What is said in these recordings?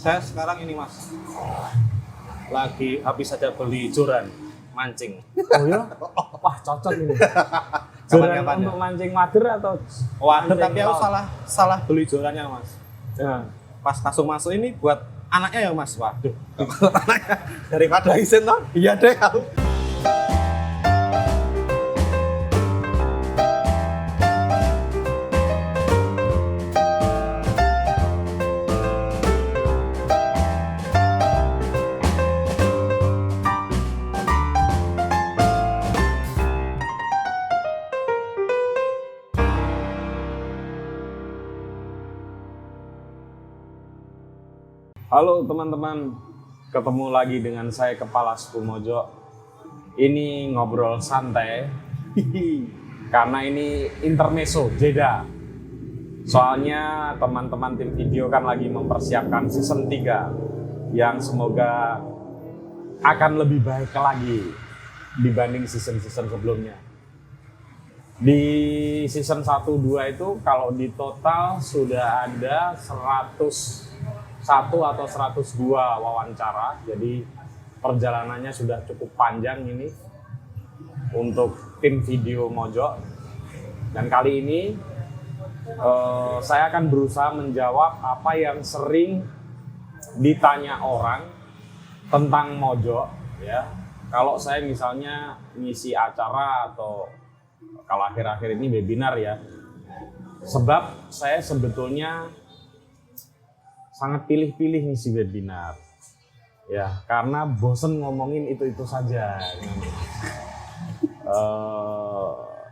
Saya sekarang ini Mas, lagi habis saja beli joran mancing. Oh ya? Wah cocok ini. Joran Kapan-kapan untuk ya? mancing wader atau Waduh, tapi aku laut? salah beli jorannya Mas. Ya. Pas langsung masuk ini buat anaknya ya Mas. Waduh, anaknya daripada isin toh. Iya deh aku. Halo teman-teman, ketemu lagi dengan saya Kepala Suku Mojo. Ini ngobrol santai, karena ini intermezzo, jeda. Soalnya teman-teman tim video kan lagi mempersiapkan season 3 yang semoga akan lebih baik lagi dibanding season-season sebelumnya. Di season 1-2 itu kalau di total sudah ada 101 atau 102 wawancara, jadi perjalanannya sudah cukup panjang ini untuk tim video Mojo. Dan kali ini saya akan berusaha menjawab apa yang sering ditanya orang tentang Mojo ya. Kalau saya misalnya ngisi acara atau kalau akhir-akhir ini webinar ya, sebab saya sebetulnya sangat pilih-pilih ngisi webinar ya, karena bosen ngomongin itu-itu saja.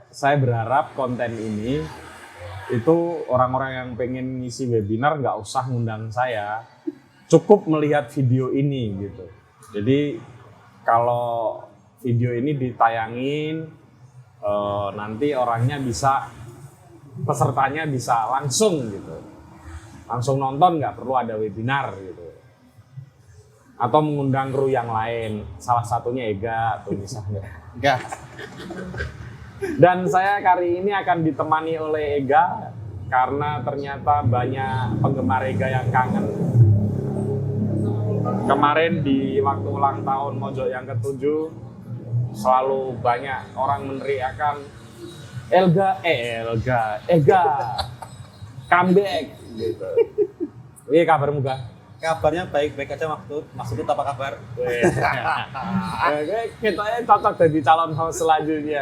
Saya berharap konten ini itu orang-orang yang pengen ngisi webinar nggak usah ngundang saya, cukup melihat video ini gitu. Jadi kalau video ini ditayangin, nanti orangnya bisa, pesertanya bisa langsung gitu, langsung nonton, nggak perlu ada webinar gitu, atau mengundang kru yang lain, salah satunya Ega atau misalnya. Enggak. Dan saya kali ini akan ditemani oleh Ega karena ternyata banyak penggemar Ega yang kangen. Kemarin di waktu ulang tahun Mojo yang ke-7 selalu banyak orang meneriakan Ega comeback gitu. Ini kabarmu Ga? Kabarnya baik-baik aja Maksud apa kabar? Kita cocok jadi calon host selanjutnya.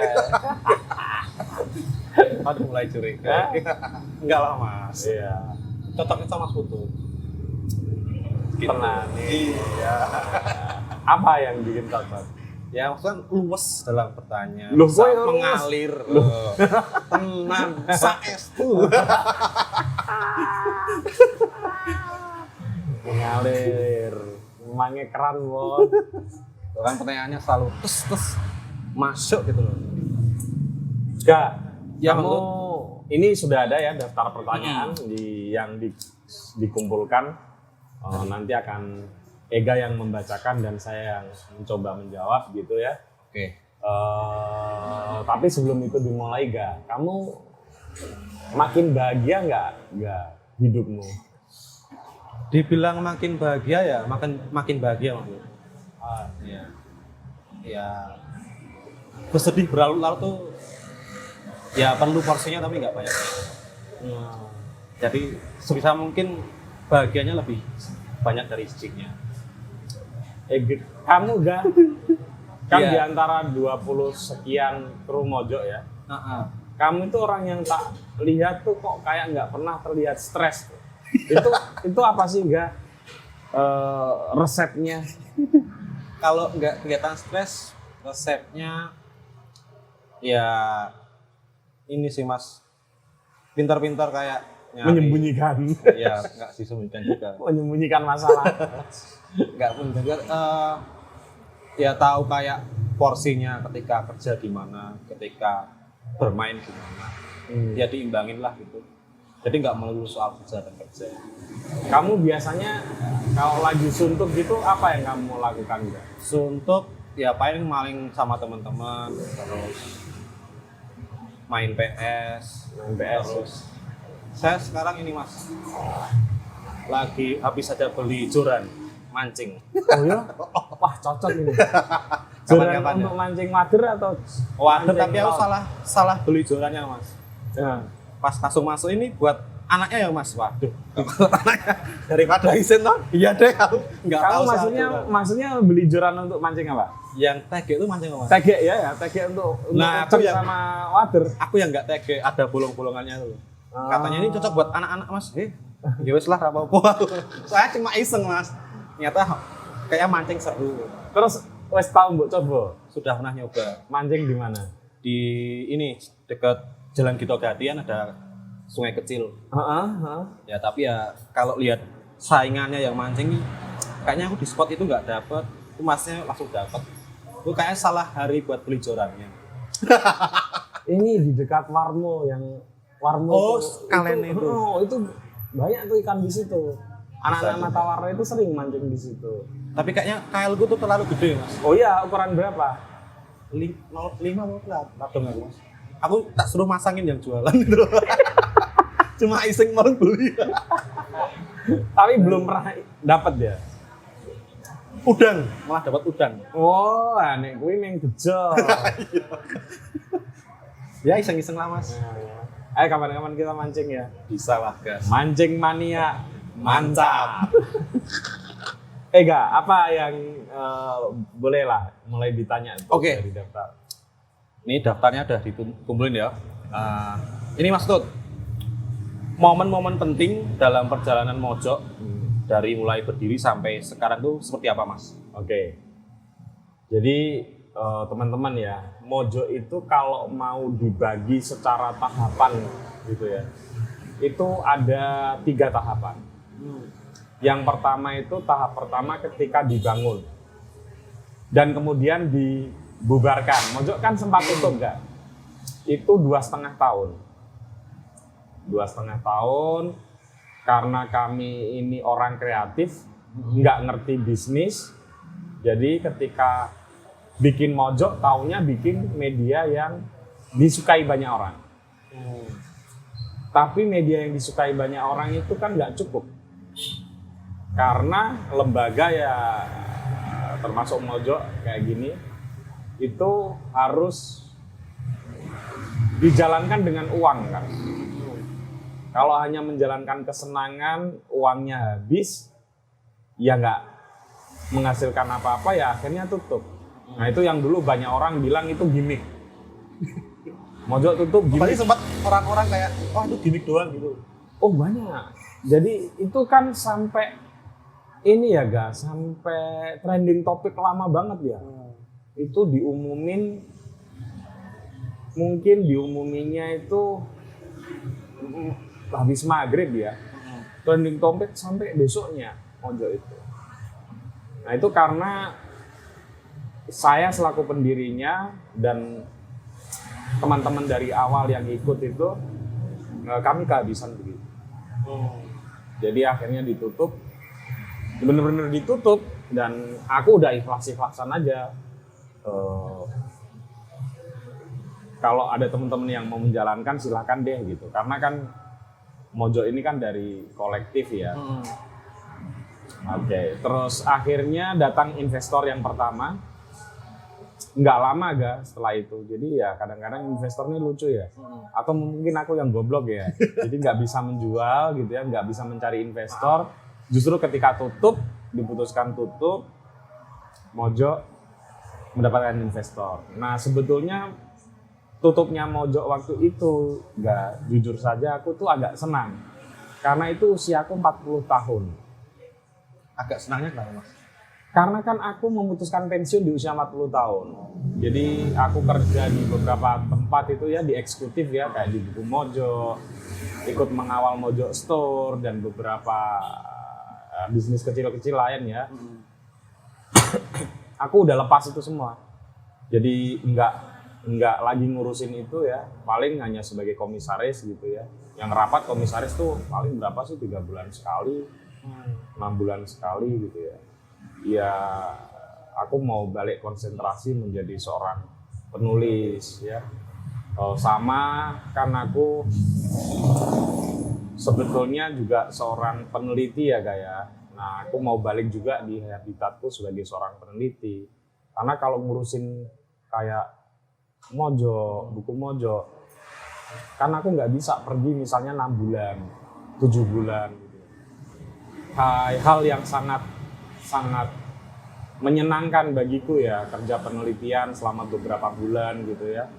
Aduh, mulai curiga. Enggak lah Mas. Iya. Cocoknya sama Putu. Tenang. Iya. Apa yang bikin cocok? Ya maksudnya luwes dalam bertanya. Loh, Bisa kok yang luwes? mengalir. Tenang, saestu. Mengalir. Emangnya keren, Bos. Orang pertanyaannya selalu tes masuk gitu loh. Gak, Ya, kamu ini sudah ada ya daftar pertanyaan yang dikumpulkan. Nanti akan Ega yang membacakan dan saya yang mencoba menjawab gitu ya. Oke. Tapi sebelum itu dimulai, Ga, kamu makin bahagia nggak hidupmu? Dibilang makin bahagia ya, makin bahagia maksudnya. Iya. Ya, bersedih berlarut-larut tuh ya perlu porsinya tapi nggak banyak. Jadi sebisa mungkin bahagianya lebih banyak dari sedihnya. Kamu Ga, kan Iya. di antara 20 sekian kru Mojo ya, kamu itu orang yang tak lihat tuh kok kayak nggak pernah terlihat stres tuh. itu apa sih Ga resepnya? Kalau nggak kelihatan stres, resepnya ya ini sih Mas, pintar-pintar kayak nyari. Menyembunyikan. Ya nggak disembunyikan juga. Menyembunyikan masalah. Nggak menyembunyikan juga. Ya tahu kayak porsinya ketika kerja gimana, ketika bermain gimana. Ya diimbangin lah gitu. Jadi nggak melulu soal kerja dan kerja. Kamu biasanya kalau lagi suntuk gitu apa yang kamu lakukan Ga? Suntuk ya paling maling sama teman-teman, terus main PS, Main PS. terus saya sekarang ini Mas, lagi habis saja beli joran mancing. Oh ya? Wah cocok ini. Joran Kapan-kapan untuk ya? mancing wader atau Waduh, mancing tapi aku laut? salah beli jorannya Mas. Ya. Pas langsung masuk ini buat anaknya ya Mas. Waduh, anaknya daripada isin toh. Iya deh, aku nggak Kamu tahu soal maksudnya joran. beli joran untuk mancing apa? Yang tege itu mancing Mas. Tege ya, tege untuk Nah, cek aku yang- sama wader. Aku yang nggak tege, ada bolong-bolongannya tuh. Ah. Katanya ini cocok buat anak-anak Mas. Ya wis lah, ra apa-apa. Saya cuma iseng Mas. Ternyata kayak mancing seru. Terus wes tau mbok coba Sudah pernah nyoba. mancing di mana? Di ini dekat Jalan Gito Gatian ada sungai kecil. Heeh, heeh. Ya tapi ya kalau lihat saingannya yang mancing kayaknya aku di spot itu nggak dapet. Itu Masnya langsung dapet. Itu kayaknya salah hari buat beli jorannya. Ini di dekat Warmo yang Warmo Oh, itu, kalian itu. Oh, itu banyak tuh ikan di situ. Anak-anak Bisa mata warna itu sering mancing di situ. Tapi kayaknya kailku tuh terlalu gede Mas. Oh iya, ukuran berapa? 05 mau ladong aku Mas. Aku tak suruh masangin yang jualan gitu loh. Cuma iseng mau beli. Tapi belum pernah dapat ya. Udang, malah dapat udang. Oh, nek kuwi ning bejo. Ya iseng-iseng lah Mas. Ayo kapan-kapan kita mancing ya. Bisa lah gas. Mancing mania. Mantap. Ega, apa yang boleh lah mulai ditanya tuh Oke. dari daftar. Ini daftarnya udah dikumpulin ya. Ini Mas Tut, momen-momen penting dalam perjalanan Mojok dari mulai berdiri sampai sekarang tuh seperti apa Mas? Oke. Jadi teman-teman ya, Mojok itu kalau mau dibagi secara tahapan gitu ya, itu ada 3 tahapan. Yang pertama itu tahap pertama ketika dibangun dan kemudian dibubarkan. Mojok kan sempat tutup nggak? Itu 2,5 tahun. 2,5 tahun karena kami ini orang kreatif, nggak ngerti bisnis. Jadi ketika bikin Mojok, taunya bikin media yang disukai banyak orang. Tapi media yang disukai banyak orang itu kan nggak cukup. Karena lembaga ya termasuk Mojok kayak gini itu harus dijalankan dengan uang kan. Kalau hanya menjalankan kesenangan, uangnya habis, ya nggak menghasilkan apa-apa, ya akhirnya tutup. Nah itu yang dulu banyak orang bilang itu gimmick. Mojok tutup Tadi gimmick. sempat orang-orang kayak, wah itu gimmick doang gitu. Oh banyak. Jadi itu kan sampai ini ya guys, sampai trending topik lama banget ya. Itu diumumin, mungkin diumuminnya itu habis maghrib ya. Trending topik sampai besoknya Mojok itu. Nah itu karena saya selaku pendirinya dan teman-teman dari awal yang ikut itu kami kehabisan begitu. Jadi akhirnya ditutup, bener-bener ditutup dan aku udah ikhlas-ikhlasan aja. Kalau ada teman-teman yang mau menjalankan silahkan deh gitu, karena kan Mojok ini kan dari kolektif ya. Oke, terus akhirnya datang investor yang pertama. Nggak lama ga setelah itu, jadi ya kadang-kadang investornya lucu ya, atau mungkin aku yang goblok ya, jadi nggak bisa menjual gitu ya, nggak bisa mencari investor. Justru ketika diputuskan tutup, Mojok mendapatkan investor. Nah sebetulnya tutupnya Mojok waktu itu, nggak, jujur saja aku tuh agak senang, karena itu usiaku 40 tahun. Agak senangnya kenapa Mas? Karena kan aku memutuskan pensiun di usia 40 tahun. Jadi aku kerja di beberapa tempat itu ya, di eksekutif ya, kayak di Buku Mojok, ikut mengawal Mojok Store dan beberapa bisnis kecil-kecil lain ya. Aku udah lepas itu semua. Jadi nggak lagi ngurusin itu ya, paling hanya sebagai komisaris gitu ya. Yang rapat komisaris tuh paling berapa sih, 3 bulan sekali, 6 bulan sekali gitu ya. Ya aku mau balik konsentrasi menjadi seorang penulis ya. Sama kan aku sebetulnya juga seorang peneliti ya Gaya. Nah, aku mau balik juga di habitatku sebagai seorang peneliti. Karena kalau ngurusin kayak buku Mojo, kan aku nggak bisa pergi misalnya 6 bulan, 7 bulan. Gitu. Hal yang sangat menyenangkan bagiku ya, kerja penelitian selama beberapa bulan gitu ya.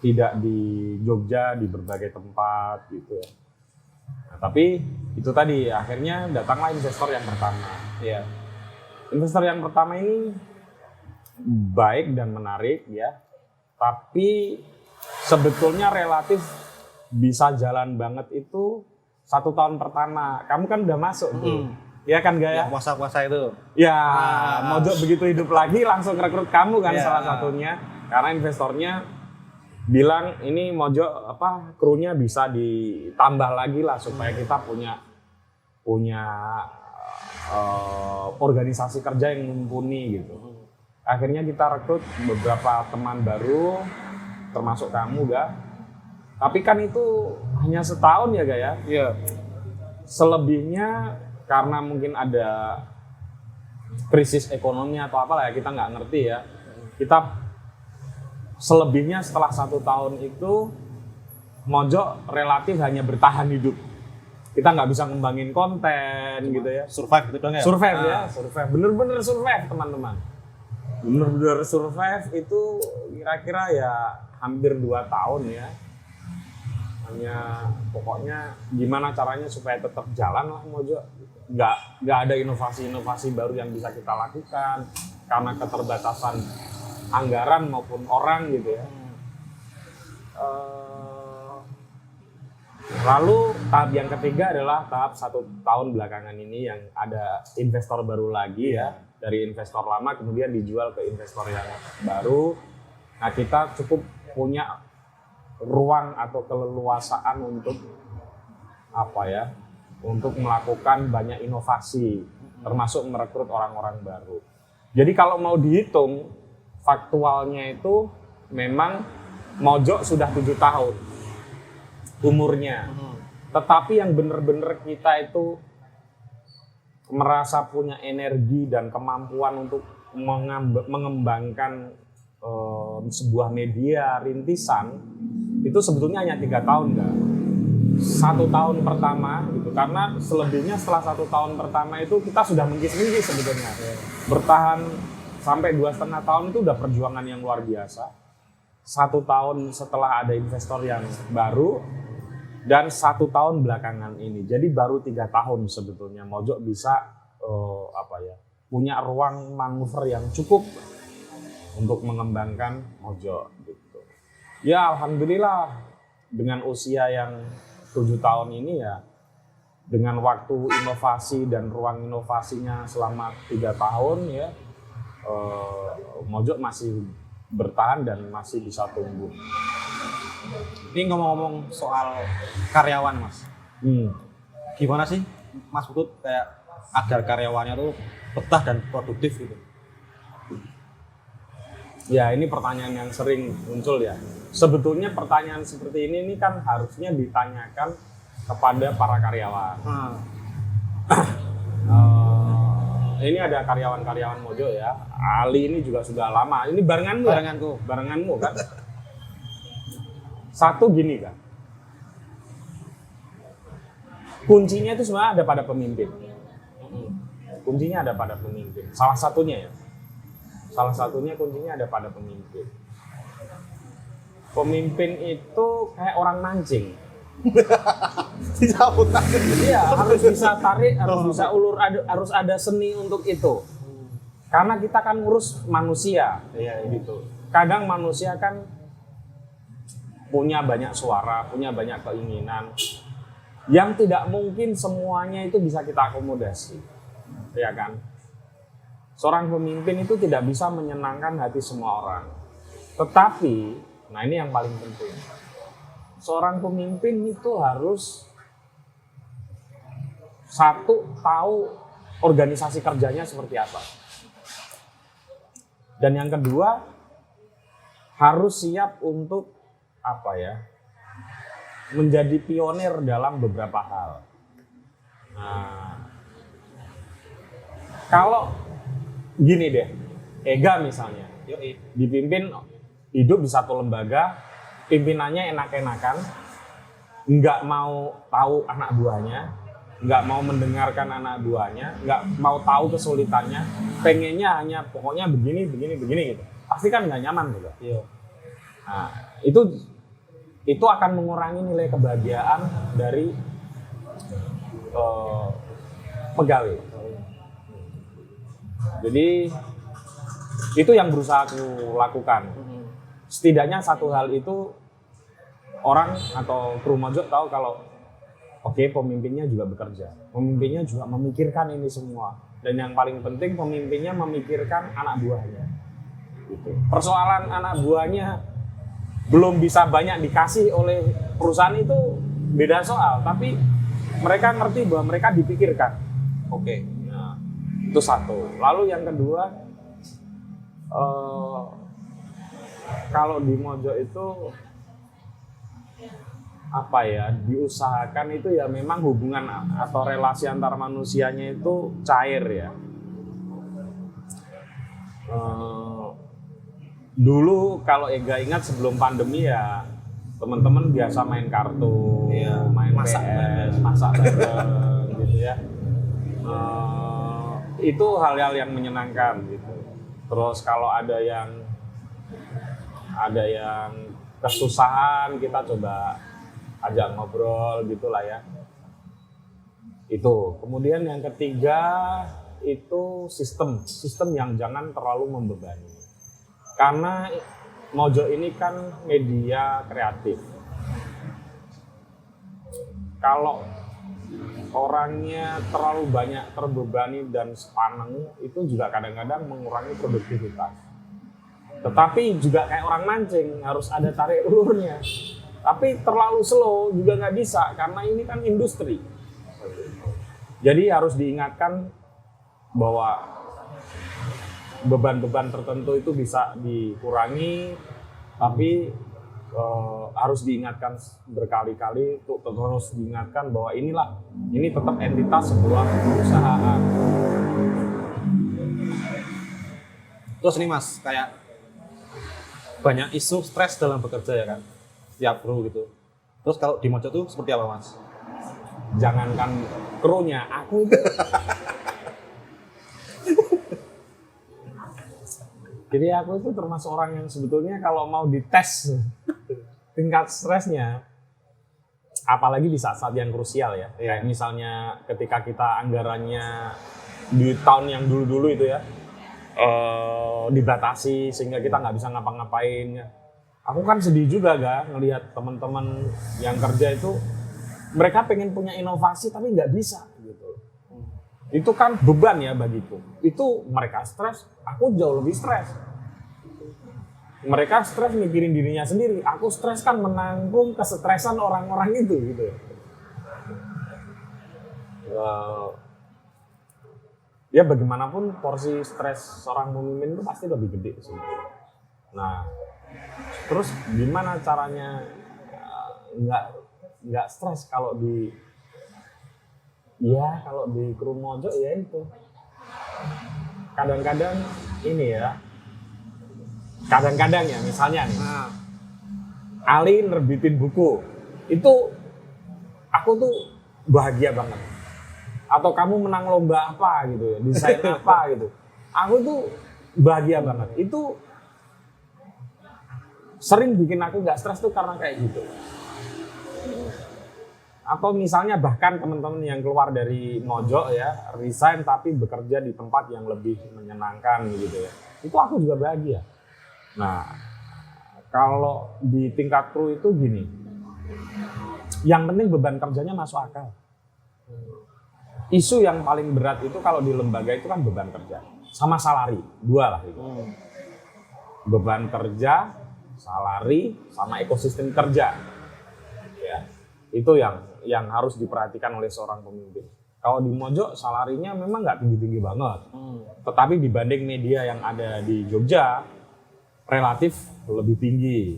Tidak di Jogja, di berbagai tempat gitu ya. Nah, tapi itu tadi akhirnya datanglah investor yang pertama. Ya. Investor yang pertama ini baik dan menarik ya. Tapi sebetulnya relatif bisa jalan banget itu 1 tahun pertama. Kamu kan udah masuk tuh. Ya kan Gaya? Puasa-puasa itu. Ya, Mojo begitu hidup lagi langsung rekrut kamu kan salah satunya. Karena investornya bilang ini Mojo krunya bisa ditambah lagi lah supaya kita punya organisasi kerja yang mumpuni gitu. Akhirnya kita rekrut beberapa teman baru termasuk kamu Ga. Tapi kan itu hanya setahun ya Gaya. Iya. Selebihnya karena mungkin ada krisis ekonomi atau apalah ya, kita nggak ngerti ya. Kita selebihnya setelah 1 tahun itu Mojo relatif hanya bertahan hidup. Kita nggak bisa ngembangin konten gitu ya. Survive gitu dong ya? Survive ya, survive. Bener-bener survive teman-teman. Bener-bener survive itu kira-kira ya hampir 2 tahun ya. Hanya pokoknya gimana caranya supaya tetap jalan lah Mojo. Nggak ada inovasi-inovasi baru yang bisa kita lakukan karena keterbatasan anggaran maupun orang gitu ya. Lalu tahap yang ketiga adalah tahap 1 tahun belakangan ini yang ada investor baru lagi ya, dari investor lama kemudian dijual ke investor yang baru. Nah, kita cukup punya ruang atau keleluasaan untuk untuk melakukan banyak inovasi, termasuk merekrut orang-orang baru. Jadi kalau mau dihitung faktualnya itu memang Mojo sudah 7 tahun umurnya. Tetapi yang benar-benar kita itu merasa punya energi dan kemampuan untuk mengembangkan sebuah media rintisan itu sebetulnya hanya 3 tahun Kak. 1 tahun pertama gitu, karena selebihnya setelah 1 tahun pertama itu kita sudah mengkis-mengkis sebetulnya. Bertahan sampai 2,5 tahun itu udah perjuangan yang luar biasa. 1 tahun setelah ada investor yang baru dan 1 tahun belakangan ini. Jadi baru 3 tahun sebetulnya Mojo bisa punya ruang manuver yang cukup untuk mengembangkan Mojo gitu. Ya alhamdulillah dengan usia yang 7 tahun ini ya, dengan waktu inovasi dan ruang inovasinya selama 3 tahun ya, Mojo masih bertahan dan masih bisa tumbuh. Ini ngomong-ngomong soal karyawan Mas, gimana sih Mas Putut kayak agar karyawannya tuh betah dan produktif gitu? Ya ini pertanyaan yang sering muncul ya. Sebetulnya pertanyaan seperti ini kan harusnya ditanyakan kepada para karyawan. Ini ada karyawan-karyawan Mojo ya. Ali ini juga sudah lama. Ini barenganmu kan. Satu gini kan. Kuncinya itu sebenarnya ada pada pemimpin. Kuncinya ada pada pemimpin. Salah satunya kuncinya ada pada pemimpin. Pemimpin itu kayak orang mancing. Iya, harus bisa tarik, harus bisa ulur, harus ada seni untuk itu. Karena kita kan ngurus manusia, gitu. Kadang manusia kan punya banyak suara, punya banyak keinginan, yang tidak mungkin semuanya itu bisa kita akomodasi, ya kan? Seorang pemimpin itu tidak bisa menyenangkan hati semua orang. Tetapi, nah ini yang paling penting. Seorang pemimpin itu harus tahu organisasi kerjanya seperti apa. Dan yang kedua, harus siap untuk menjadi pionir dalam beberapa hal. Nah, kalau gini deh, Ega misalnya, dipimpin hidup di satu lembaga, pimpinannya enak-enakan, nggak mau tahu anak buahnya, nggak mau mendengarkan anak buahnya, nggak mau tahu kesulitannya, pengennya hanya pokoknya begini gitu. Pasti kan nggak nyaman gitu. Iya. Nah, itu akan mengurangi nilai kebahagiaan dari pegawai. Jadi itu yang berusaha aku lakukan. Setidaknya satu hal itu orang atau kru Mojok tahu kalau oke, pemimpinnya juga bekerja, pemimpinnya juga memikirkan ini semua, dan yang paling penting pemimpinnya memikirkan anak buahnya. Gitu. Persoalan anak buahnya belum bisa banyak dikasih oleh perusahaan itu beda soal, tapi mereka ngerti bahwa mereka dipikirkan. Oke. Nah, itu satu. Lalu yang kedua, kalau di Mojok itu apa ya, diusahakan itu ya memang hubungan atau relasi antar manusianya itu cair ya. Dulu kalau Ega ingat sebelum pandemi ya teman-teman biasa main kartu, iya, main masak PS, masak bareng gitu ya. Itu hal-hal yang menyenangkan gitu. Terus kalau ada yang kesusahan kita coba ajak ngobrol gitulah ya. Itu. Kemudian yang ketiga itu sistem yang jangan terlalu membebani. Karena Mojok ini kan media kreatif. Kalau orangnya terlalu banyak terbebani dan sepaneng, itu juga kadang-kadang mengurangi produktivitas. Tetapi juga kayak orang mancing, harus ada tarik ulurnya. Tapi terlalu slow juga nggak bisa, karena ini kan industri. Jadi harus diingatkan bahwa beban-beban tertentu itu bisa dikurangi, tapi harus diingatkan berkali-kali, terus diingatkan bahwa ini tetap entitas sebuah perusahaan. Terus nih Mas, kayak banyak isu stres dalam bekerja ya kan, setiap kru gitu. Terus kalau di Mojok tuh seperti apa Mas? Jangankan krunya, aku itu jadi aku itu termasuk orang yang sebetulnya kalau mau dites tingkat stresnya, apalagi di saat-saat yang krusial ya, kayak misalnya ketika kita anggarannya di tahun yang dulu-dulu itu ya, dibatasi sehingga kita nggak bisa ngapa-ngapain. Aku kan sedih juga ngelihat teman-teman yang kerja itu mereka pengen punya inovasi tapi nggak bisa gitu. Itu kan beban ya bagiku. Itu mereka stres, aku jauh lebih stres. Mereka stres mikirin dirinya sendiri, aku stres kan menanggung kesetresan orang-orang itu gitu. Ya bagaimanapun porsi stres seorang pemimpin itu pasti lebih gede sih. Nah, terus gimana caranya nggak stres kalau di kru Mojok ya itu. Kadang-kadang ini ya. Kadang-kadang ya misalnya nih. Ali nerbitin buku. Itu aku tuh bahagia banget. Atau kamu menang lomba apa gitu ya, desain apa gitu. Aku tuh bahagia banget. Itu sering bikin aku nggak stres tuh karena kayak gitu. Atau misalnya bahkan teman-teman yang keluar dari Mojok ya, resign tapi bekerja di tempat yang lebih menyenangkan gitu ya. Itu aku juga bahagia. Nah, kalau di tingkat kru itu gini. Yang penting beban kerjanya masuk akal. Isu yang paling berat itu kalau di lembaga itu kan beban kerja sama salari, dua lah itu. Beban kerja, salari, sama ekosistem kerja. Ya, itu yang harus diperhatikan oleh seorang pemimpin. Kalau di Mojok salarinya memang nggak tinggi-tinggi banget, tetapi dibanding media yang ada di Jogja relatif lebih tinggi.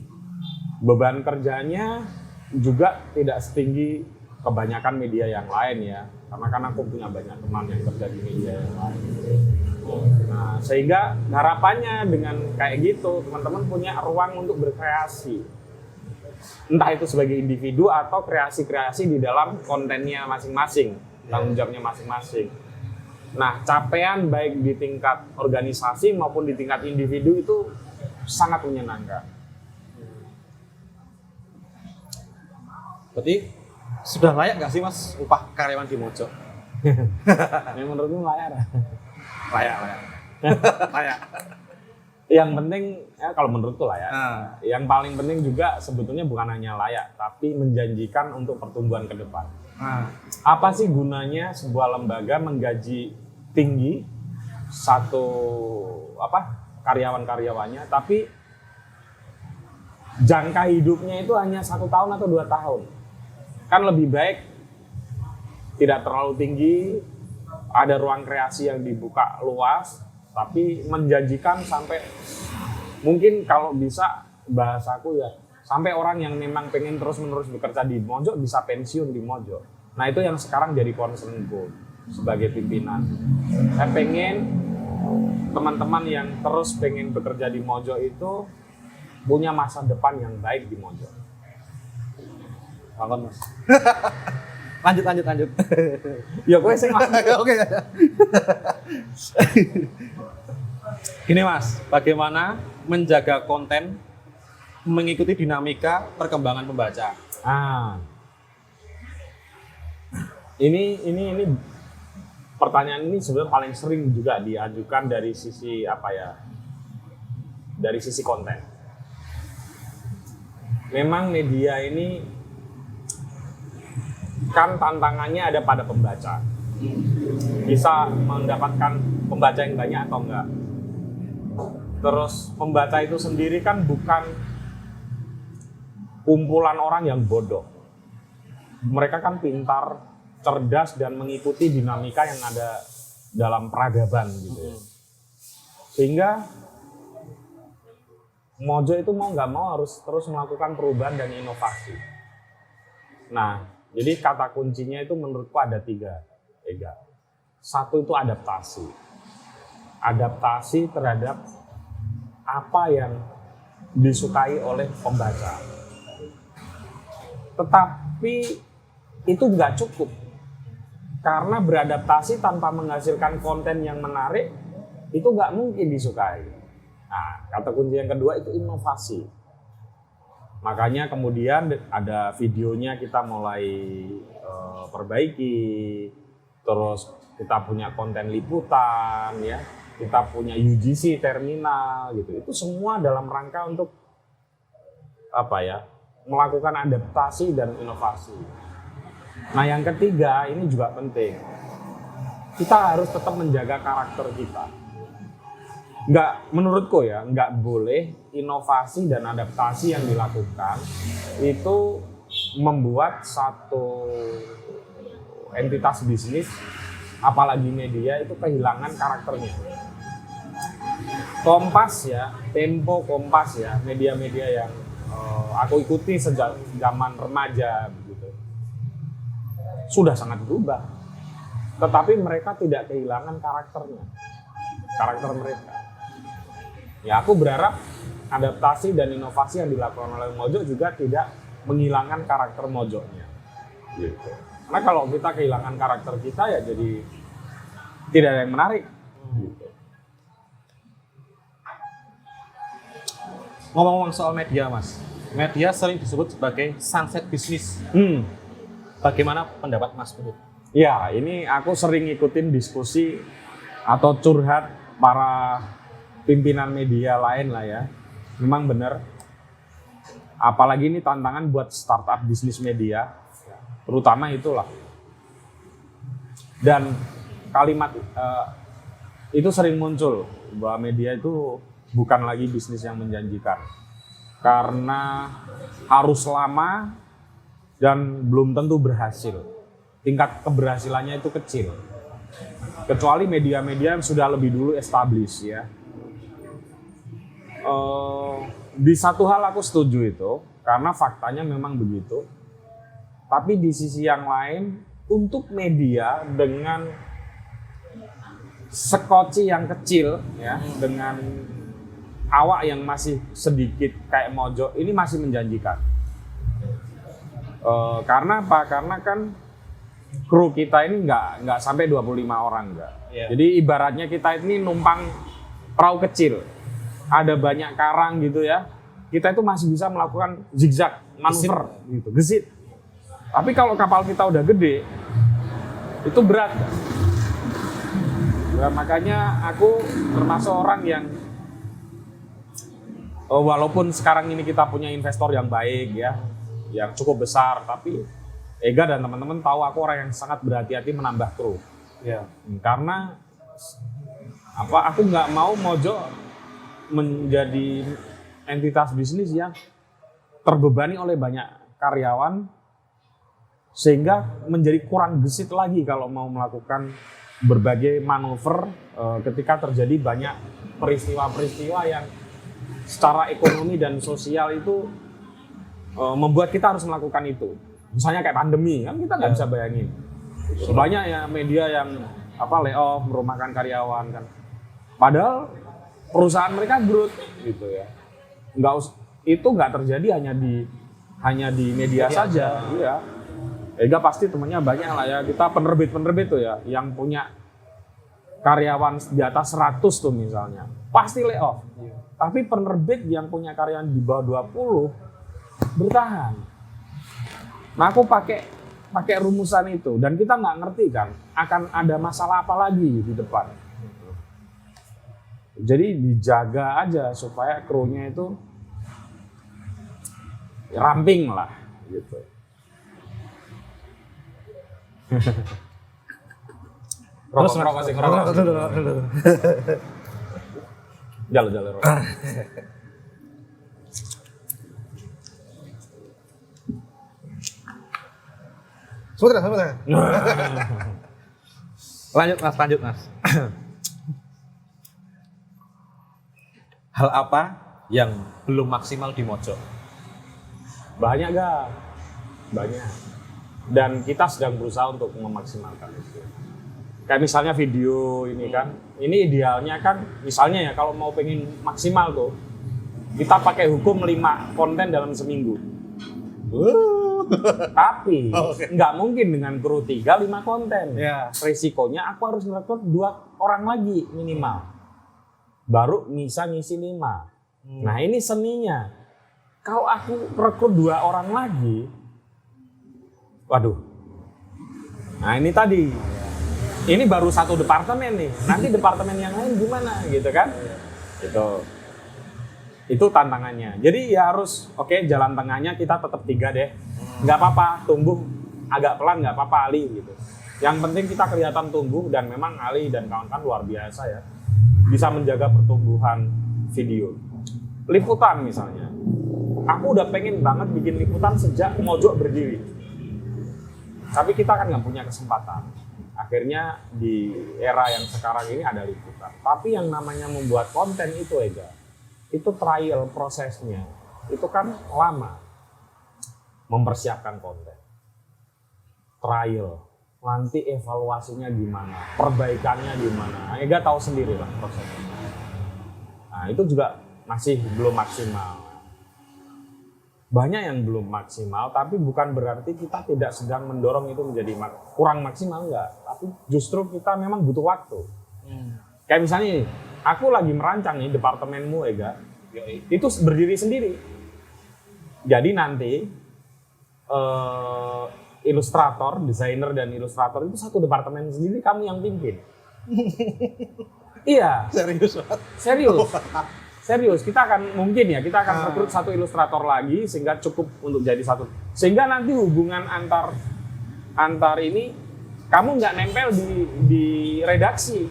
Beban kerjanya juga tidak setinggi kebanyakan media yang lain ya, karena kan aku punya banyak teman yang kerja di media yang lain. Nah, sehingga harapannya dengan kayak gitu teman-teman punya ruang untuk berkreasi, entah itu sebagai individu atau kreasi-kreasi di dalam kontennya masing-masing, tanggung jawabnya masing-masing. Nah, capaian baik di tingkat organisasi maupun di tingkat individu itu sangat menyenangkan. Berarti sudah layak nggak sih Mas upah karyawan di Mojo? Yang menurutmu layak? Layak. Layak. Yang penting, ya kalau menurutku layak. Yang paling penting juga sebetulnya bukan hanya layak, tapi menjanjikan untuk pertumbuhan ke depan. Apa sih gunanya sebuah lembaga menggaji tinggi karyawan-karyawannya, tapi jangka hidupnya itu hanya 1 tahun atau 2 tahun? Kan lebih baik tidak terlalu tinggi, ada ruang kreasi yang dibuka luas, tapi menjanjikan sampai mungkin kalau bisa bahasaku ya sampai orang yang memang pengen terus-menerus bekerja di Mojo bisa pensiun di Mojo. Nah itu yang sekarang jadi concernku sebagai pimpinan. Saya pengen teman-teman yang terus pengen bekerja di Mojo itu punya masa depan yang baik di Mojo. Bangun Mas. lanjut. Ya gue sih Oke. Gini Mas, bagaimana menjaga konten mengikuti dinamika perkembangan pembaca? Ini pertanyaan ini sebenarnya paling sering juga diajukan dari sisi dari sisi konten. Memang media ini kan tantangannya ada pada pembaca. Bisa mendapatkan pembaca yang banyak atau enggak. Terus pembaca itu sendiri kan bukan kumpulan orang yang bodoh. Mereka kan pintar, cerdas, dan mengikuti dinamika yang ada dalam peradaban gitu ya. Sehingga Mojo itu mau nggak mau harus terus melakukan perubahan dan inovasi. Nah, jadi kata kuncinya itu menurutku ada 3. Satu itu adaptasi. Adaptasi terhadap apa yang disukai oleh pembaca. Tetapi itu nggak cukup. Karena beradaptasi tanpa menghasilkan konten yang menarik, itu nggak mungkin disukai. Nah, kata kunci yang kedua itu inovasi. Makanya kemudian ada videonya kita mulai perbaiki, terus kita punya konten liputan, ya, kita punya UGC terminal, gitu. Itu semua dalam rangka untuk melakukan adaptasi dan inovasi. Nah, yang ketiga ini juga penting. Kita harus tetap menjaga karakter kita. Menurutku ya, nggak boleh inovasi dan adaptasi yang dilakukan itu membuat satu entitas bisnis, apalagi media, itu kehilangan karakternya. Kompas ya, Tempo, Kompas ya, media-media yang aku ikuti sejak zaman remaja begitu, sudah sangat berubah. Tetapi mereka tidak kehilangan karakter mereka. Ya, aku berharap adaptasi dan inovasi yang dilakukan oleh Mojo juga tidak menghilangkan karakter Mojonya. Gitu. Karena kalau kita kehilangan karakter kita ya jadi tidak ada yang menarik. Gitu. Ngomong-ngomong soal media Mas, media sering disebut sebagai sunset business. Bagaimana pendapat Mas menurut? Ya, ini aku sering ngikutin diskusi atau curhat para pimpinan media lain lah ya. Memang benar. Apalagi ini tantangan buat startup bisnis media, terutama itulah. Dan kalimat itu sering muncul bahwa media itu bukan lagi bisnis yang menjanjikan. Karena harus lama dan belum tentu berhasil. Tingkat keberhasilannya itu kecil. Kecuali media-media yang sudah lebih dulu established ya. Di satu hal aku setuju itu, karena faktanya memang begitu. Tapi di sisi yang lain, untuk media dengan sekoci yang kecil, ya, dengan awak yang masih sedikit kayak Mojo, ini masih menjanjikan. Karena apa? Karena kan kru kita ini nggak sampai 25 orang enggak. Iya. Jadi ibaratnya kita ini numpang perahu kecil. Ada banyak karang gitu ya. Kita itu masih bisa melakukan zigzag, manuver gitu, gesit. Tapi kalau kapal kita udah gede, itu berat. Nah, makanya aku termasuk orang yang walaupun sekarang ini kita punya investor yang baik ya, yang cukup besar, tapi Ega dan teman-teman tahu aku orang yang sangat berhati-hati menambah kru. Ya. Karena aku nggak mau Mojo menjadi entitas bisnis yang terbebani oleh banyak karyawan sehingga menjadi kurang gesit lagi kalau mau melakukan berbagai manuver ketika terjadi banyak peristiwa-peristiwa yang secara ekonomi dan sosial itu membuat kita harus melakukan itu. Misalnya kayak pandemi, kan kita nggak bisa bayangin. Banyak ya media yang layoff, merumahkan karyawan kan. Padahal perusahaan mereka growth gitu ya. Itu nggak terjadi hanya di media saja. Iya. Ega pasti temennya banyak lah ya. Kita penerbit tuh ya, yang punya karyawan di atas 100 tuh misalnya, pasti layoff. Tapi penerbit yang punya karyawan di bawah 20 bertahan. Nah, aku pakai rumusan itu dan kita nggak ngerti kan akan ada masalah apa lagi di depan. Jadi dijaga aja supaya krunya itu ramping lah gitu. Rokok sih, rokok. Jalan rokok. Sebentar. Lanjut mas. Hal apa yang belum maksimal di Mojo? Banyak gak? Banyak. Dan kita sedang berusaha untuk memaksimalkan itu. Kayak misalnya video ini kan, ini idealnya kan, misalnya ya kalau mau pengen maksimal tuh, kita pakai hukum 5 konten dalam seminggu. Tapi nggak mungkin dengan kru 3-5 konten. Ya. Resikonya aku harus merekrut 2 orang lagi minimal. Baru bisa ngisi 5. Nah ini seninya. Kalau aku rekrut 2 orang lagi, waduh. Nah ini tadi. Ini baru 1 departemen nih. Nanti departemen yang lain gimana gitu kan? Itu tantangannya. Jadi ya harus jalan tengahnya kita tetap 3 deh. Nggak apa-apa, tumbuh agak pelan nggak apa-apa Ali gitu. Yang penting kita kelihatan tumbuh dan memang Ali dan kawan-kawan luar biasa ya. Bisa menjaga pertumbuhan video. Liputan misalnya. Aku udah pengen banget bikin liputan sejak Mojo berdiri. Tapi kita kan nggak punya kesempatan. Akhirnya di era yang sekarang ini ada liputan. Tapi yang namanya membuat konten itu itu trial prosesnya. Itu kan lama. Mempersiapkan konten. Trial. Nanti evaluasinya gimana, perbaikannya gimana. Ega tahu sendiri lah prosesnya. Nah itu juga masih belum maksimal. Banyak yang belum maksimal, tapi bukan berarti kita tidak sedang mendorong itu menjadi kurang maksimal, enggak. Tapi justru kita memang butuh waktu. Kayak misalnya ini, aku lagi merancang nih departemenmu Ega, itu berdiri sendiri. Jadi nanti ilustrator, desainer dan ilustrator itu satu departemen sendiri, kamu yang pimpin. Iya. Serius, kita akan kita akan rekrut 1 ilustrator lagi sehingga cukup untuk jadi 1. Sehingga nanti hubungan antar ini kamu nggak nempel di redaksi.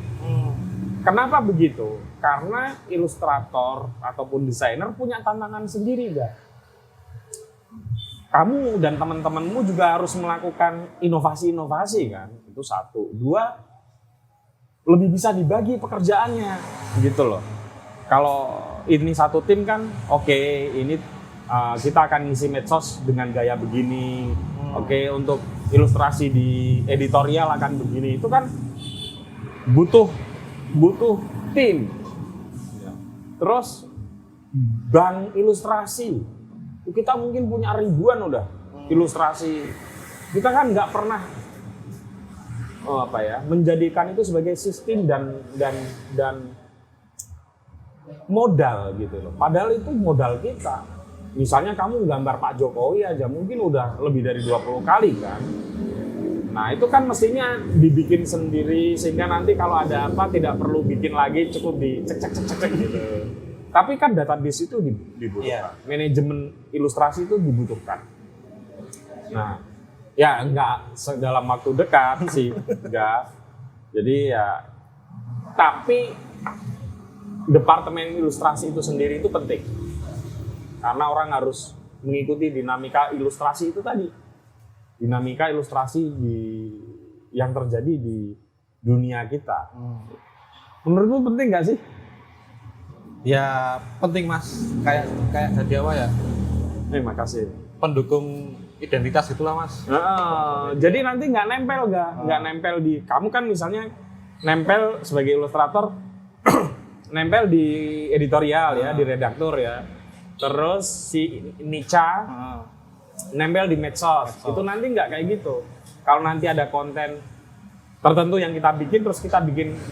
Kenapa begitu? Karena ilustrator ataupun desainer punya tantangan sendiri, Kamu dan teman-temanmu juga harus melakukan inovasi-inovasi kan. Itu 1. 2, lebih bisa dibagi pekerjaannya gitu loh. Kalau ini 1 tim kan, ini kita akan ngisi medsos dengan gaya begini. Oke, untuk ilustrasi di editorial akan begini, itu kan butuh tim. Terus bank ilustrasi, kita mungkin punya ribuan udah ilustrasi. Kita kan nggak pernah menjadikan itu sebagai sistem dan modal gitu loh. Padahal itu modal kita. Misalnya kamu gambar Pak Jokowi aja mungkin udah lebih dari 20 kali kan. Nah itu kan mestinya dibikin sendiri sehingga nanti kalau ada apa tidak perlu bikin lagi, cukup cek gitu. Tapi kan database itu dibutuhkan, manajemen ilustrasi itu dibutuhkan. Nah ya enggak dalam waktu dekat sih, enggak. Jadi ya, tapi departemen ilustrasi itu sendiri itu penting. Karena orang harus mengikuti dinamika ilustrasi itu tadi. Dinamika ilustrasi yang terjadi di dunia kita. Menurutmu penting nggak sih? Ya penting Mas, kayak jadi apa ya? Makasih. Pendukung identitas gitulah Mas. Jadi nanti nggak nempel di. Kamu kan misalnya nempel sebagai ilustrator, nempel di editorial ya, di redaktur ya. Terus si Nica nempel di medsos. Itu nanti nggak kayak gitu. Kalau nanti ada konten tertentu yang kita bikin, terus kita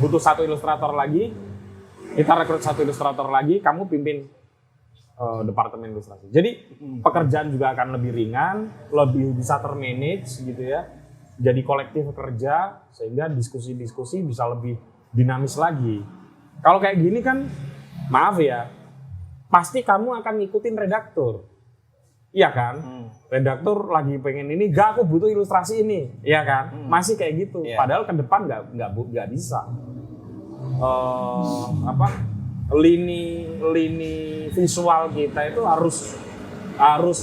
butuh satu ilustrator lagi, kita rekrut satu ilustrator lagi, kamu pimpin departemen ilustrasi. Jadi pekerjaan juga akan lebih ringan, lebih bisa termanage gitu ya. Jadi kolektif kerja sehingga diskusi-diskusi bisa lebih dinamis lagi. Kalau kayak gini kan, maaf ya, pasti kamu akan ngikutin redaktur. Iya kan? Redaktur lagi pengen ini, gak aku butuh ilustrasi ini. Iya kan? Masih kayak gitu. Padahal ke depan nggak bisa. Lini visual kita itu harus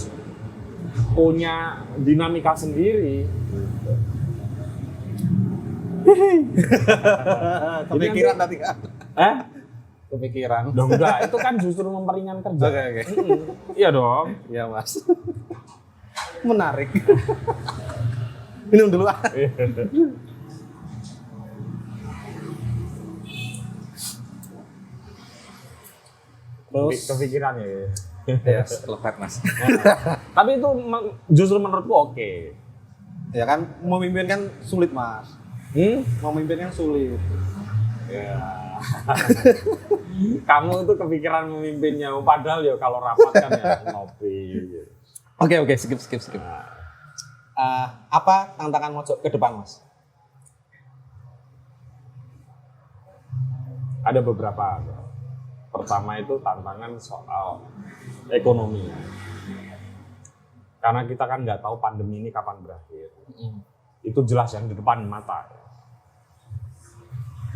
punya dinamika sendiri. Kepikiran tadi kan? Kepikiran. Dong enggak, itu kan justru memperingan kerja. Oke. Iya dong. Iya Mas. Menarik. Minum dulu ah. Terus kepikiran ya. Ya, lepet Mas. Tapi itu justru menurutku oke. Ya kan memimpin kan sulit Mas. Memimpin kan sulit. Ya. Kamu tuh kepikiran memimpinnya, padahal ya kalau rapat kan ya ngopi. Oke, skip. Apa tantangan Mojok ke depan Mas? Ada beberapa. Pertama itu tantangan soal ekonomi. Karena kita kan nggak tahu pandemi ini kapan berakhir. Itu jelas yang di depan mata.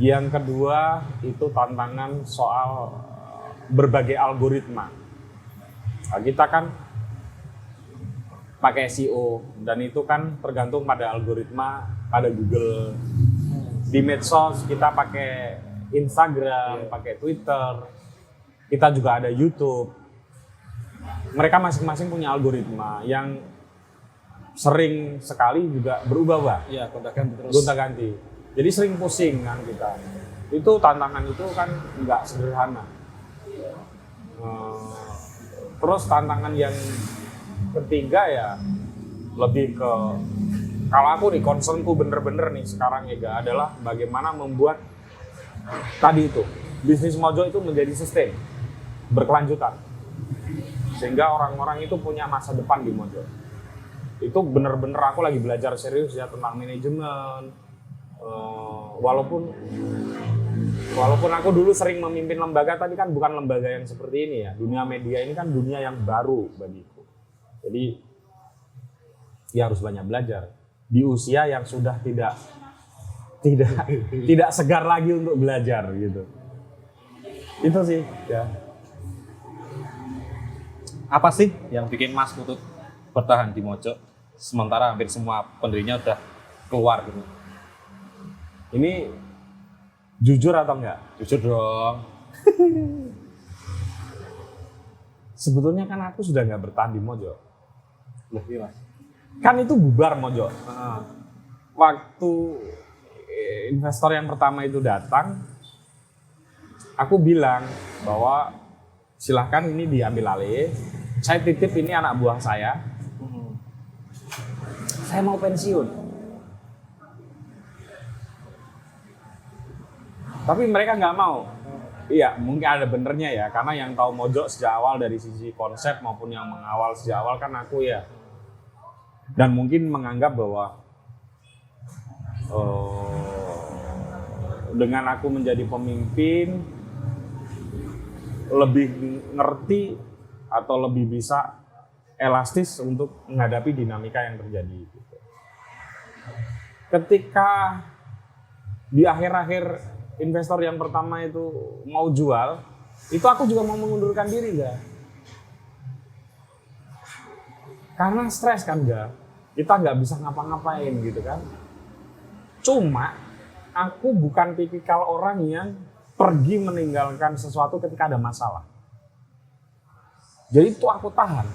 Yang kedua itu tantangan soal berbagai algoritma. Nah, kita kan pakai SEO dan itu kan tergantung pada algoritma pada Google. Di medsos kita pakai Instagram, pakai Twitter, kita juga ada YouTube. Mereka masing-masing punya algoritma yang sering sekali juga berubah-ubah. Iya, gonta-ganti terus. Gonta-ganti. Jadi sering pusing kan kita. Itu tantangan itu kan nggak sederhana. Terus tantangan yang ketiga ya lebih ke, kalau aku nih concernku bener-bener nih sekarang ya adalah bagaimana membuat tadi itu bisnis Mojo itu menjadi sustain, berkelanjutan, sehingga orang-orang itu punya masa depan di Mojo. Itu bener-bener aku lagi belajar serius ya tentang manajemen. Walaupun aku dulu sering memimpin lembaga, tapi kan bukan lembaga yang seperti ini ya. Dunia media ini kan dunia yang baru bagiku. Jadi ya harus banyak belajar di usia yang sudah tidak segar lagi untuk belajar gitu. Itu sih ya. Apa sih yang bikin Mas Putut bertahan di Mojo sementara hampir semua pendirinya udah keluar gitu? Ini jujur atau enggak? Jujur dong. Sebetulnya kan aku sudah nggak bertahan di Mojo. Loh, iya Mas. Kan itu bubar Mojo. Waktu investor yang pertama itu datang, aku bilang bahwa silahkan ini diambil alih. Saya titip ini anak buah saya. Saya mau pensiun. Tapi mereka nggak mau. Iya, mungkin ada benernya ya, karena yang tahu Mojo sejak awal dari sisi konsep maupun yang mengawal sejak awal kan aku ya. Dan mungkin menganggap bahwa dengan aku menjadi pemimpin lebih ngerti atau lebih bisa elastis untuk menghadapi dinamika yang terjadi. Ketika di akhir-akhir investor yang pertama itu mau jual, itu aku juga mau mengundurkan diri enggak? Karena stres kan enggak? Kita nggak bisa ngapa-ngapain gitu kan. Cuma aku bukan tipikal orang yang pergi meninggalkan sesuatu ketika ada masalah. Jadi itu aku tahan.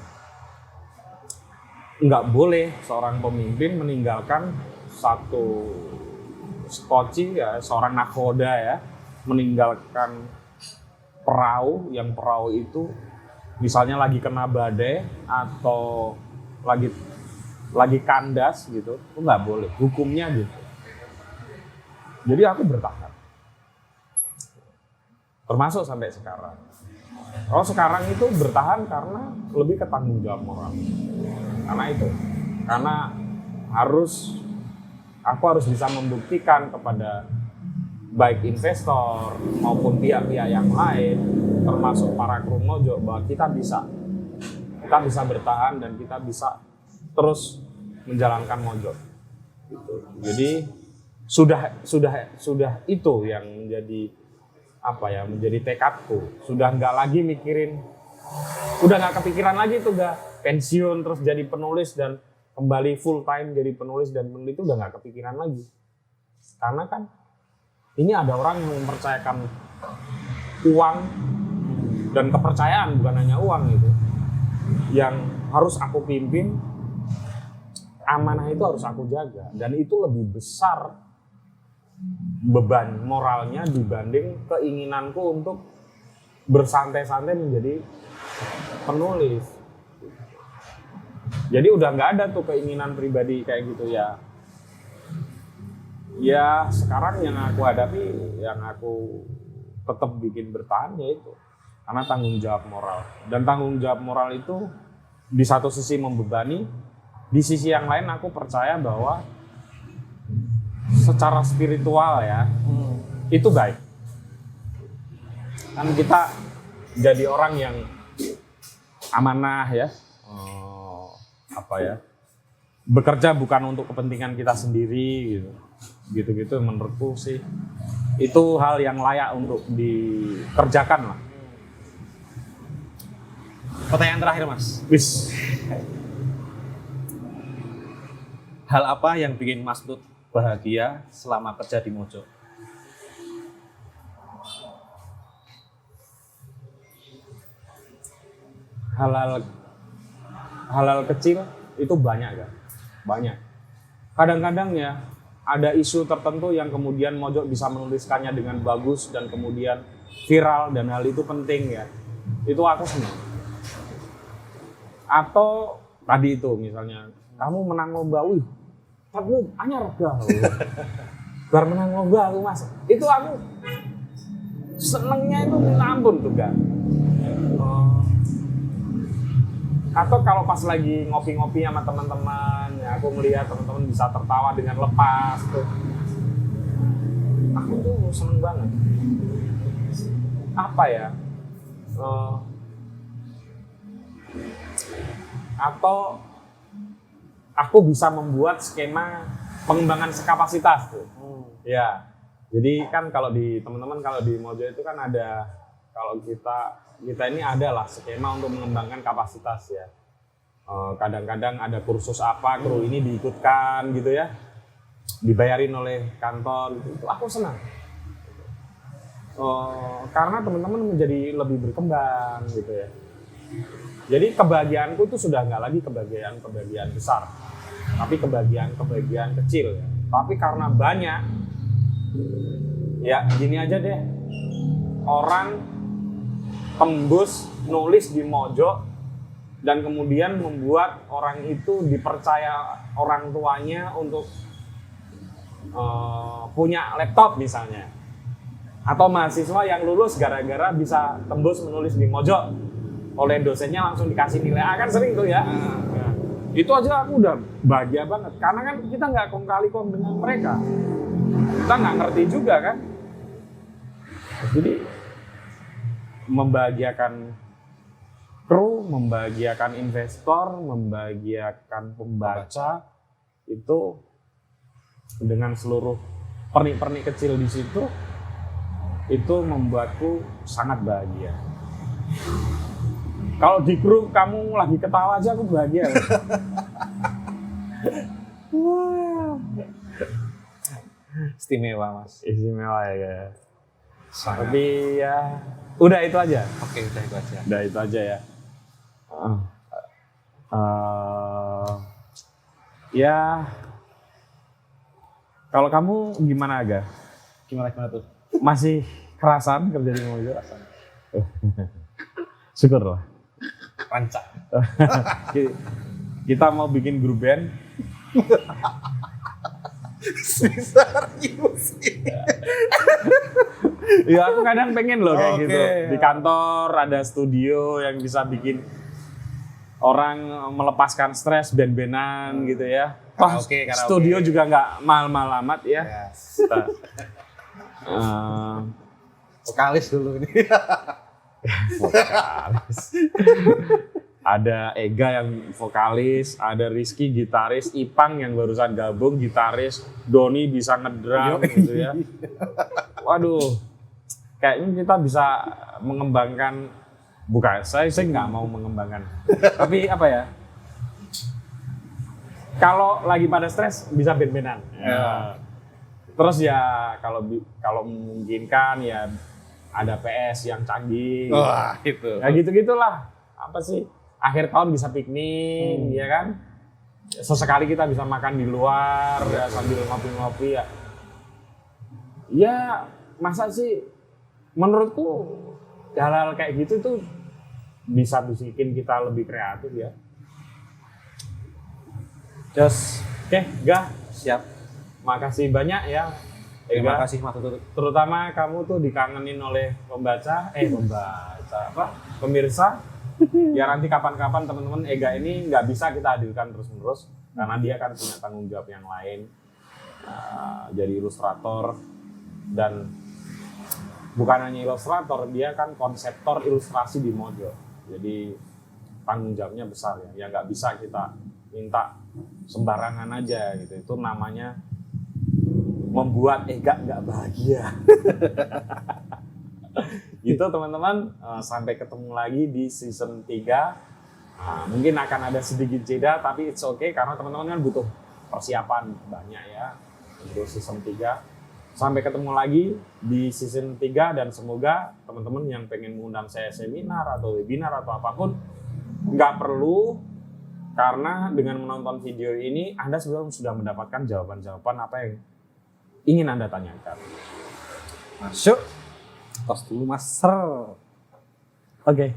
Nggak boleh seorang pemimpin meninggalkan satu skoci ya, seorang nakoda ya, meninggalkan perahu, yang perahu itu misalnya lagi kena badai atau lagi kandas gitu, itu nggak boleh, hukumnya gitu. Jadi aku bertahan, termasuk sampai sekarang. Kalau sekarang itu bertahan karena lebih ke tanggung jawab moral, karena aku harus bisa membuktikan kepada baik investor maupun pihak-pihak yang lain, termasuk para kru Mojo, bahwa kita bisa bertahan dan kita bisa terus menjalankan Mojo. Gitu. Jadi sudah itu yang menjadi menjadi tekadku. Sudah nggak lagi udah nggak kepikiran lagi tuh pensiun terus jadi penulis dan kembali full time jadi penulis dan menulis, itu udah nggak kepikiran lagi. Karena kan ini ada orang yang mempercayakan uang dan kepercayaan, bukan hanya uang gitu, yang harus aku pimpin. Amanah itu harus aku jaga, dan itu lebih besar beban moralnya dibanding keinginanku untuk bersantai-santai menjadi penulis. Jadi udah nggak ada tuh keinginan pribadi kayak gitu ya. Ya sekarang yang aku hadapi, yang aku tetap bikin bertahan yaitu karena tanggung jawab moral. Dan tanggung jawab moral itu di satu sisi membebani, di sisi yang lain aku percaya bahwa secara spiritual ya itu baik. Kan kita jadi orang yang amanah ya. Bekerja bukan untuk kepentingan kita sendiri gitu menurutku sih itu hal yang layak untuk dikerjakan lah. Pertanyaan terakhir Mas. Wis. Hal apa yang bikin Mas Tut bahagia selama kerja di Mojo? Hal-hal kecil itu banyak kan? Banyak. Kadang-kadang ya ada isu tertentu yang kemudian Mojo bisa menuliskannya dengan bagus dan kemudian viral, dan hal itu penting ya. Itu aku senang. Atau tadi itu misalnya kamu menang lomba, kamu anyar gak? Biar menang lomba aku Mas. Itu aku senengnya itu minta ampun tuh kan. Atau kalau pas lagi ngopi-ngopi sama teman-teman, ya aku melihat teman-teman bisa tertawa dengan lepas tuh. Aku tuh seneng banget. Apa ya? Atau aku bisa membuat skema pengembangan kapasitas tuh. Ya. Jadi kan kalau di teman-teman kalau di Mojo itu kan ada, kalau kita ini adalah skema untuk mengembangkan kapasitas ya. Kadang-kadang ada kursus apa, kru ini diikutkan gitu ya, dibayarin oleh kantor gitu. Itu aku senang. Karena teman-teman menjadi lebih berkembang gitu ya. Jadi kebahagiaanku itu sudah nggak lagi kebahagiaan besar, tapi kebagian kecil ya. Tapi karena banyak, ya gini aja deh, orang tembus nulis di Mojo dan kemudian membuat orang itu dipercaya orang tuanya untuk punya laptop misalnya, atau mahasiswa yang lulus gara-gara bisa tembus menulis di Mojo oleh dosennya langsung dikasih nilai A, kan sering tuh ya. Nah, itu aja aku udah bahagia banget karena kan kita nggak kong kali kong dengan mereka, kita nggak ngerti juga kan. Jadi membahagiakan kru, membahagiakan investor, membahagiakan pembaca itu dengan seluruh pernik-pernik kecil di situ, itu membuatku sangat bahagia. Kalau di kru kamu lagi ketawa aja aku bahagia. Istimewa Mas. Istimewa ya. Sangat. Tapi ya udah itu aja. Oke, udah itu aja. Udah itu aja ya. Ya. Kalau kamu gimana Aga? Gimana tuh? Masih kerasan kerja di Mojo? Syukurlah. Rancak. Kita mau bikin grup band. Serius. Ya aku kadang pengen loh kayak Oke. gitu. Di kantor ada studio yang bisa bikin orang melepaskan stres band-bandan gitu ya. Wah, Karaoke. studio juga nggak mahal-mahal amat ya. Yes. Vokalis dulu ini. Vokalis. Ada Ega yang vokalis, ada Rizky gitaris, Ipang yang barusan gabung gitaris, Doni bisa ngedrum gitu ya. Waduh, kayaknya kita bisa mengembangkan, bukan saya nggak mau mengembangkan, tapi apa ya? Kalau lagi pada stres bisa band-bandan. Ya. Terus ya kalau memungkinkan ya ada PS yang canggih. Wah, itu. Ya gitu-gitulah. Apa sih? Akhir tahun bisa piknik, ya kan? Sesekali kita bisa makan di luar ya, sambil ngopi-ngopi ya. Ya, masa sih menurutku hal-hal kayak gitu tuh bisa bikin kita lebih kreatif ya. Just, oke, Gah. Siap. Makasih banyak ya. Terima Ega. kasih Mas Tutut. Terutama kamu tuh dikangenin oleh pemirsa. Ya nanti kapan-kapan teman-teman Ega ini nggak bisa kita hadirkan terus-menerus karena dia kan punya tanggung jawab yang lain, jadi ilustrator dan bukan hanya ilustrator, dia kan konseptor ilustrasi di Mojo. Jadi tanggung jawabnya besar ya. Ya nggak bisa kita minta sembarangan aja gitu. Itu namanya membuat Ega nggak bahagia. Gitu teman-teman, sampai ketemu lagi di season 3. Mungkin akan ada sedikit jeda tapi it's okay karena teman-teman kan butuh persiapan banyak ya untuk season 3. Sampai ketemu lagi di season 3 dan semoga teman-teman yang pengen mengundang saya seminar atau webinar atau apapun nggak perlu, karena dengan menonton video ini Anda sebenarnya sudah mendapatkan jawaban-jawaban apa yang ingin Anda tanyakan. Masuk. Tos dulu Mas. Ser. Oke.